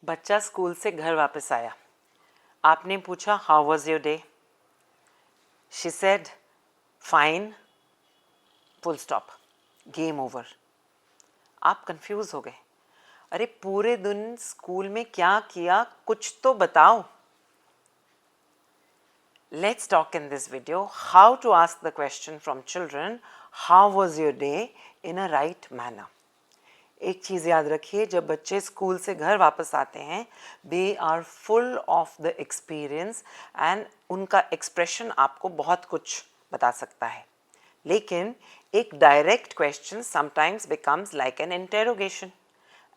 बच्चा स्कूल से घर वापस आया. आपने पूछा how was your day. She said fine, full stop, game over. आप कंफ्यूज हो गए. अरे पूरे दिन स्कूल में क्या किया, कुछ तो बताओ. Let's talk in this video how to ask the question from children, how was your day, in a right manner. एक चीज़ याद रखिए, जब बच्चे स्कूल से घर वापस आते हैं they are full of the experience and उनका एक्सप्रेशन आपको बहुत कुछ बता सकता है. लेकिन एक direct question sometimes becomes like an interrogation.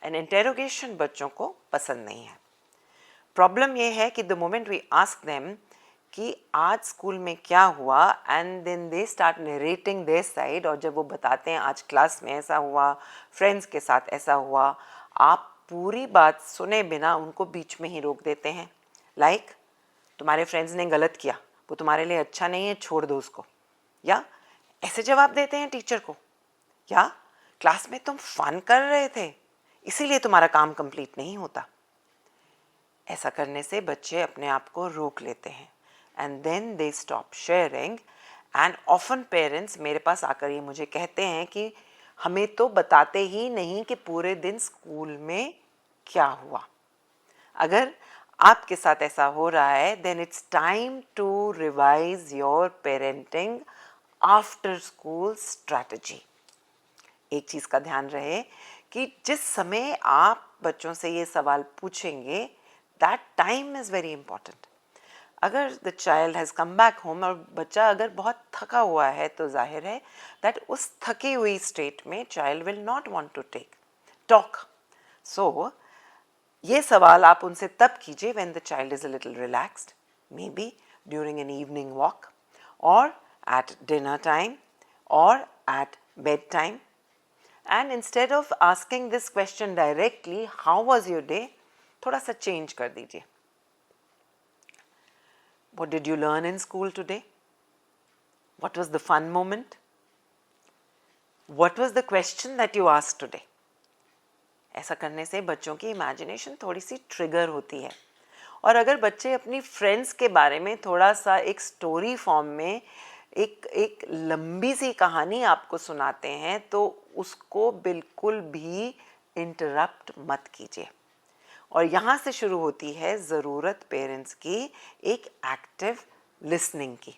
An interrogation बच्चों को पसंद नहीं है. प्रॉब्लम ये है कि the moment we ask them कि आज स्कूल में क्या हुआ and then they start narrating their side, और जब वो बताते हैं आज क्लास में ऐसा हुआ, फ्रेंड्स के साथ ऐसा हुआ, आप पूरी बात सुने बिना उनको बीच में ही रोक देते हैं. लाइक तुम्हारे फ्रेंड्स ने गलत किया, वो तुम्हारे लिए अच्छा नहीं है, छोड़ दो उसको. या ऐसे जवाब देते हैं टीचर को. या क्लास में तुम फन कर रहे थे इसीलिए तुम्हारा काम कंप्लीट नहीं होता. ऐसा करने से बच्चे अपने आप को रोक लेते हैं and then they stop sharing. and often parents मेरे पास आकर ये मुझे कहते हैं कि हमें तो बताते ही नहीं कि पूरे दिन स्कूल में क्या हुआ. अगर आपके साथ ऐसा हो रहा है then it's time to revise your parenting after school strategy. एक चीज़ का ध्यान रहे कि जिस समय आप बच्चों से ये सवाल पूछेंगे that time is very important. अगर the child has come back home और बच्चा अगर बहुत थका हुआ है तो जाहिर है दैट उस थकी हुई स्टेट में child will not want to talk. So ये सवाल आप उनसे तब कीजिए when the child is a little relaxed, maybe during an evening walk और एट डिनर टाइम और at bedtime. And instead of asking this question directly how was your day, थोड़ा सा चेंज कर दीजिए. What did you learn in school today? What was the fun moment? What was the question that you asked today? ऐसा करने से बच्चों की imagination थोड़ी सी ट्रिगर होती है. और अगर बच्चे अपनी फ्रेंड्स के बारे में थोड़ा सा एक स्टोरी फॉर्म में एक लंबी सी कहानी आपको सुनाते हैं तो उसको बिल्कुल भी इंटरप्ट मत कीजिए. और यहाँ से शुरू होती है ज़रूरत पेरेंट्स की एक एक्टिव लिसनिंग की.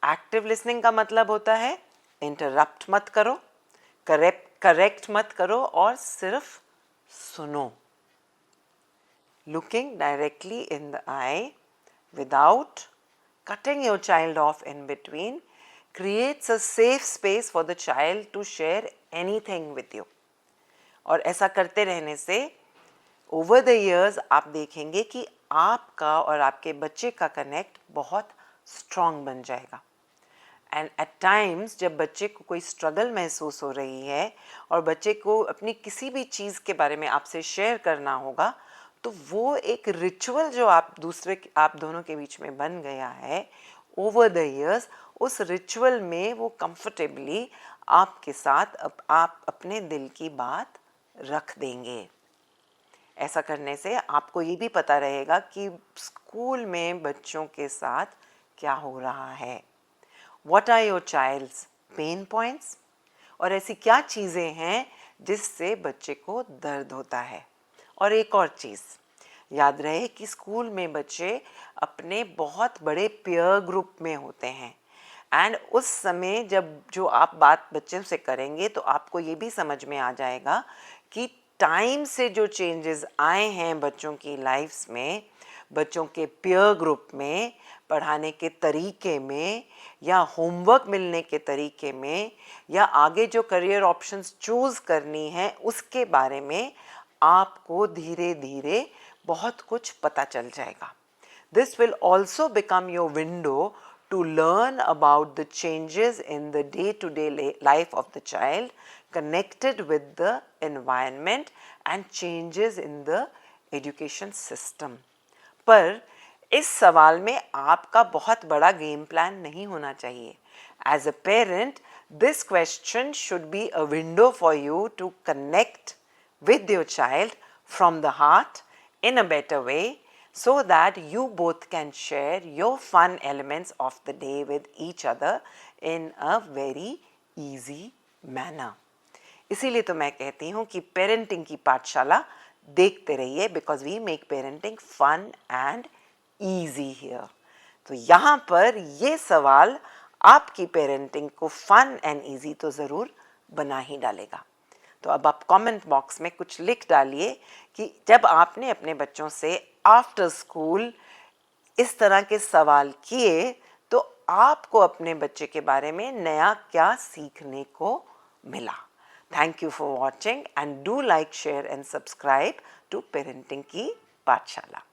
एक्टिव लिसनिंग का मतलब होता है इंटरप्ट मत करो, करेक्ट मत करो और सिर्फ सुनो. Looking directly in the I without cutting your child off in between creates a safe space for the child to share anything with you. और ऐसा करते रहने से ओवर द ईयर्स आप देखेंगे कि आपका और आपके बच्चे का कनेक्ट बहुत स्ट्रॉन्ग बन जाएगा. एंड एट टाइम्स जब बच्चे को कोई स्ट्रगल महसूस हो रही है और बच्चे को अपनी किसी भी चीज़ के बारे में आपसे शेयर करना होगा तो वो एक रिचुअल जो आप दोनों के बीच में बन गया है ओवर द ईयर्स, उस रिचुअल में वो कंफर्टेबली आपके साथ आप अपने दिल की बात रख देंगे. ऐसा करने से आपको ये भी पता रहेगा कि स्कूल में बच्चों के साथ क्या हो रहा है. What are your child's pain points, और ऐसी क्या चीज़ें हैं जिससे बच्चे को दर्द होता है. और एक और चीज़ याद रहे कि स्कूल में बच्चे अपने बहुत बड़े पीयर ग्रुप में होते हैं एंड उस समय जब जो आप बात बच्चों से करेंगे तो आपको ये भी समझ में आ जाएगा कि टाइम से जो चेंजेस आए हैं बच्चों की लाइफ्स में, बच्चों के पीयर ग्रुप में, पढ़ाने के तरीके में या होमवर्क मिलने के तरीके में या आगे जो करियर ऑप्शंस चूज़ करनी है उसके बारे में आपको धीरे धीरे बहुत कुछ पता चल जाएगा. This will also become your window to learn about the changes in the day-to-day life of the child connected with the environment and changes in the education system. पर इस सवाल में आपका बहुत बड़ा गेम प्लान नहीं होना चाहिए. As a parent, this question should be a window for you to connect with your child from the heart in a better way so that you both can share your fun elements of the day with each other in a very easy manner. इसीलिए तो मैं कहती हूँ कि parenting की पाठशाला देखते रहिए because we make parenting fun and easy here. तो यहाँ पर ये सवाल आपकी पेरेंटिंग को फन एंड ईजी तो ज़रूर बना ही डालेगा. तो अब आप कमेंट बॉक्स में कुछ लिख डालिए कि जब आपने अपने बच्चों से आफ्टर स्कूल इस तरह के सवाल किए तो आपको अपने बच्चे के बारे में नया क्या सीखने को मिला. Thank you for watching and do like, share and subscribe to Parenting Ki Pathshala.